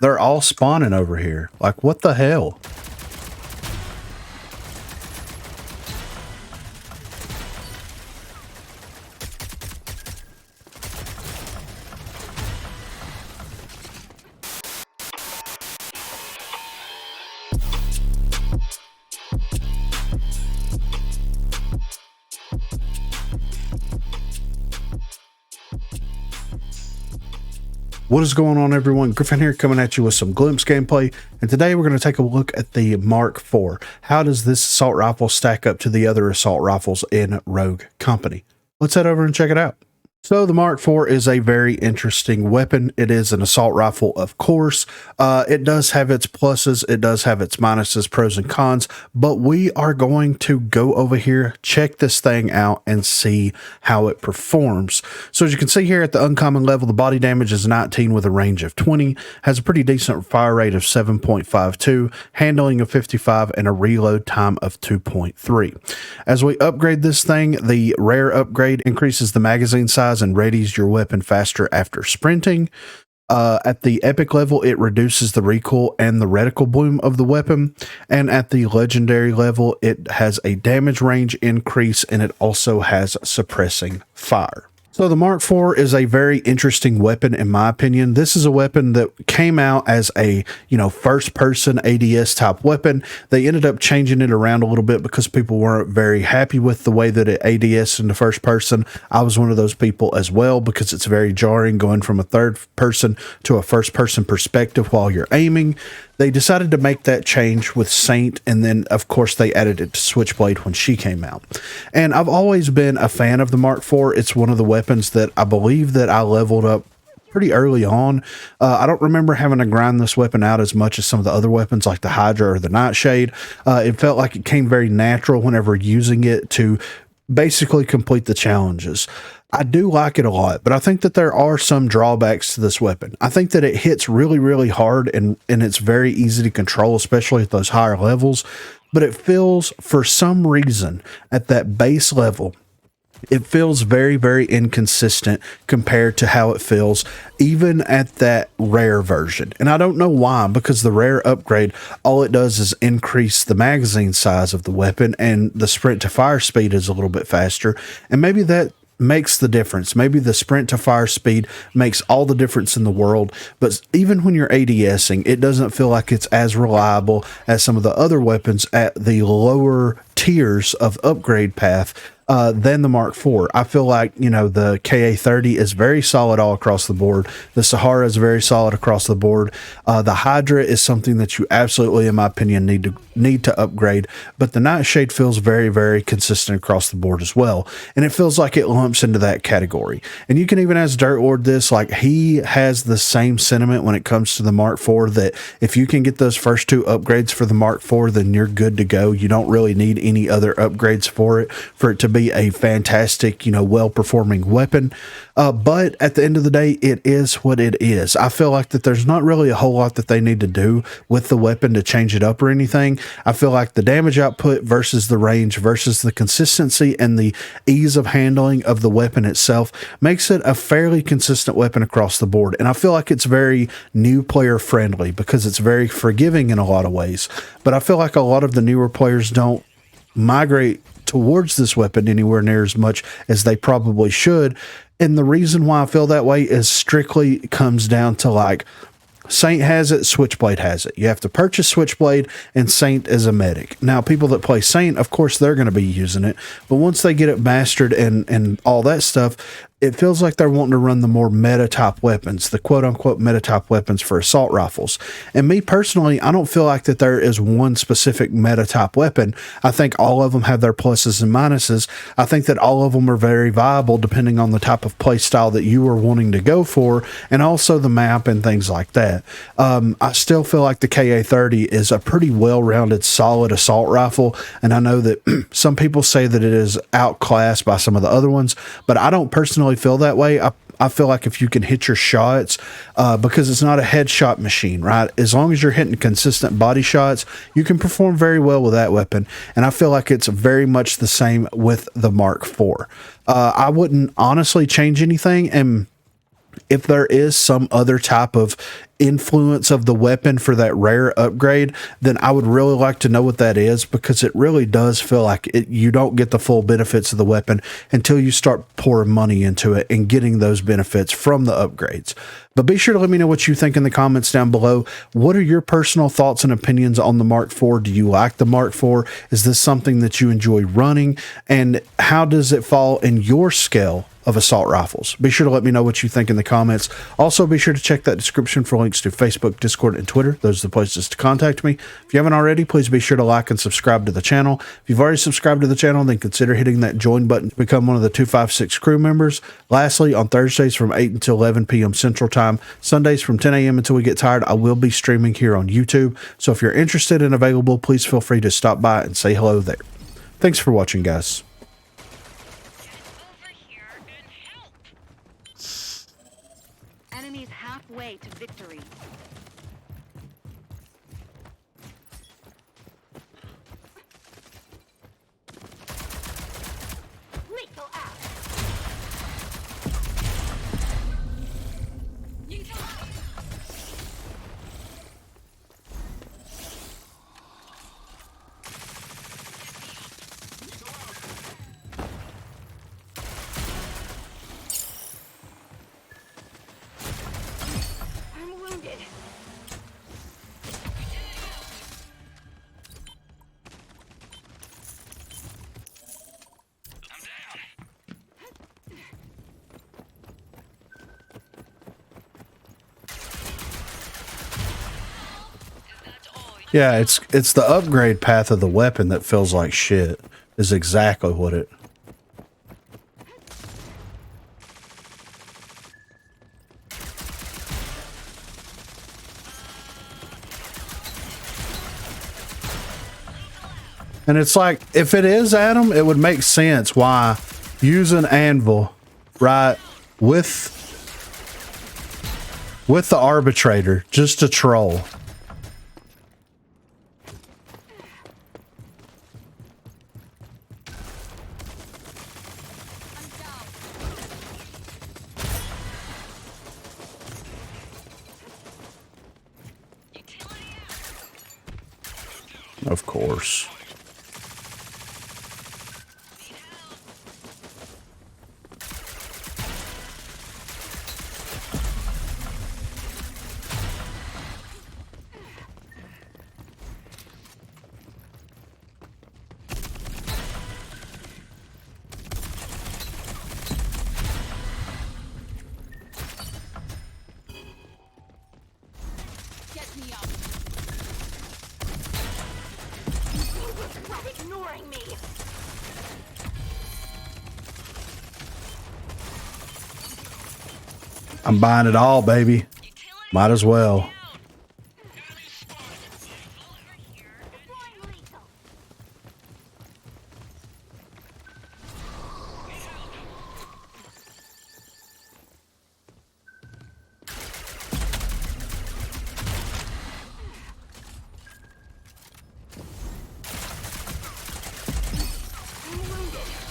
They're all spawning over here. Like, what the hell? What is going on, everyone? Griffin here, coming at you with some Glimpse gameplay, and today we're going to take a look at the Mark IV. How does this assault rifle stack up to the other assault rifles in Rogue Company? Let's head over and check it out. So the Mark IV is a very interesting weapon. It is an assault rifle, of course. It does have its pluses, it does have its minuses, pros and cons, but we are going to go over here, check this thing out, and see how it performs. So as you can see here at the uncommon level, the body damage is 19 with a range of 20, has a pretty decent fire rate of 7.52, handling of 55, and a reload time of 2.3. As we upgrade this thing, the rare upgrade increases the magazine size and readies your weapon faster after sprinting. At the epic level, it reduces the recoil and the reticle bloom of the weapon. And at the legendary level, it has a damage range increase, and it also has suppressing fire. So the Mark IV is a very interesting weapon, in my opinion. This is a weapon that came out as a, first-person ADS type weapon. They ended up changing it around a little bit because people weren't very happy with the way that it ADS in the first person. I was one of those people as well, because it's very jarring going from a third person to a first person perspective while you're aiming. They decided to make that change with Saint, and then, of course, they added it to Switchblade when she came out. And I've always been a fan of the Mark IV. It's one of the weapons that I believe that I leveled up pretty early on. I don't remember having to grind this weapon out as much as some of the other weapons like the Hydra or the Nightshade. It felt like it came very natural whenever using it to basically complete the challenges. I do like it a lot, but I think that there are some drawbacks to this weapon. I think that it hits really, really hard, and it's very easy to control, especially at those higher levels. But it feels, for some reason, at that base level, it feels very, very inconsistent compared to how it feels even at that rare version. And I don't know why, because the rare upgrade, all it does is increase the magazine size of the weapon, and the sprint to fire speed is a little bit faster. And maybe that makes the difference. Maybe the sprint to fire speed makes all the difference in the world, but even when you're ADSing, it doesn't feel like it's as reliable as some of the other weapons at the lower tiers of upgrade path than the Mark IV. I feel like, the KA-30 is very solid all across the board. The Sahara is very solid across the board. The Hydra is something that you absolutely, in my opinion, need to upgrade. But the Nightshade feels very, very consistent across the board as well. And it feels like it lumps into that category. And you can even ask Dirt Lord this, like, he has the same sentiment when it comes to the Mark IV, that if you can get those first two upgrades for the Mark IV, then you're good to go. You don't really need any other upgrades for it to be a fantastic, well-performing weapon. But at the end of the day, it is what it is. I feel like that there's not really a whole lot that they need to do with the weapon to change it up or anything. I feel like the damage output versus the range versus the consistency and the ease of handling of the weapon itself makes it a fairly consistent weapon across the board. And I feel like it's very new player friendly because it's very forgiving in a lot of ways. But I feel like a lot of the newer players don't migrate towards this weapon anywhere near as much as they probably should. And the reason why I feel that way is strictly comes down to, like, Saint has it, Switchblade has it. You have to purchase Switchblade, and Saint is a medic. Now, people that play Saint, of course, they're going to be using it. But once they get it mastered and all that stuff, it feels like they're wanting to run the more meta-type weapons, the quote-unquote meta-type weapons for assault rifles. And me personally, I don't feel like that there is one specific meta-type weapon. I think all of them have their pluses and minuses. I think that all of them are very viable depending on the type of play style that you are wanting to go for, and also the map and things like that. I still feel like the KA-30 is a pretty well-rounded, solid assault rifle, and I know that some people say that it is outclassed by some of the other ones, but I don't personally feel that way. I feel like if you can hit your shots, because it's not a headshot machine, right? As long as you're hitting consistent body shots, you can perform very well with that weapon. And I feel like it's very much the same with the Mark IV. I wouldn't honestly change anything. And if there is some other type of influence of the weapon for that rare upgrade, then I would really like to know what that is, because it really does feel like you don't get the full benefits of the weapon until you start pouring money into it and getting those benefits from the upgrades. But be sure to let me know what you think in the comments down below. What are your personal thoughts and opinions on the Mark IV? Do you like the Mark IV? Is this something that you enjoy running? And how does it fall in your scale of assault rifles? Be sure to let me know what you think in the comments. Also, be sure to check that description for links to Facebook, Discord, and Twitter. Those are the places to contact me. If you haven't already, please be sure to like and subscribe to the channel. If you've already subscribed to the channel, then consider hitting that join button to become one of the 256 crew members. Lastly, on Thursdays from 8 until 11 p.m. Central Time, Sundays from 10 a.m. until we get tired, I will be streaming here on YouTube. So if you're interested and available, please feel free to stop by and say hello there. Thanks for watching, guys. Enemies halfway to victory. Lethal out. I'm wounded. Yeah, it's the upgrade path of the weapon that feels like shit, is exactly what it. And it's like, if it is Adam, it would make sense why use an anvil, right, with the arbitrator just to troll. Of course. Get me up. Quit ignoring me. I'm buying it all, baby. Might as well.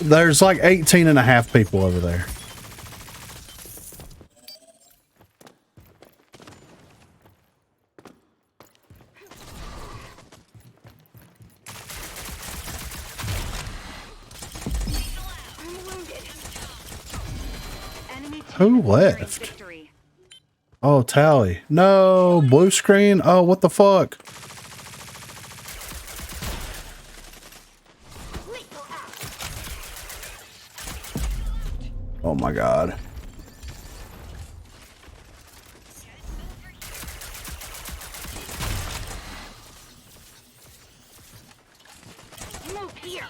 There's like 18 and a half people over there. Who left? Oh, Tally. No, blue screen. Oh, what the fuck? Oh my God. Move here.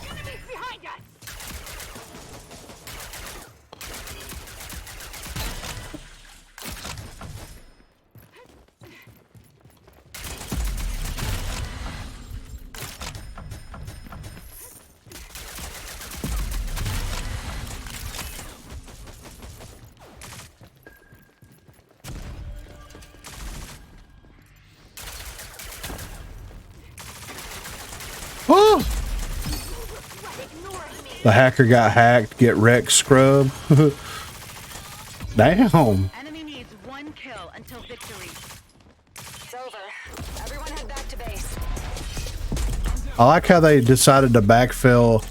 Enemies behind us. Oh! Quit ignoring The hacker got hacked, get wrecked, scrub. Damn. Enemy needs 1 kill until victory. It's over. Everyone head back to base. I like how they decided to backfill.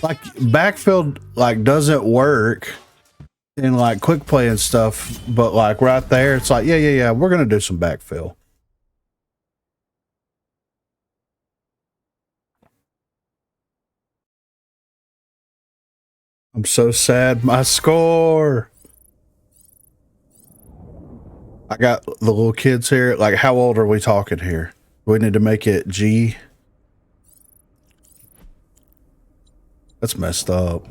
Like, backfill, like, doesn't work in, like, quick play and stuff. But, like, right there, it's like, yeah, we're going to do some backfill. I'm so sad. My score. I got the little kids here. Like, how old are we talking here? We need to make it G. That's messed up.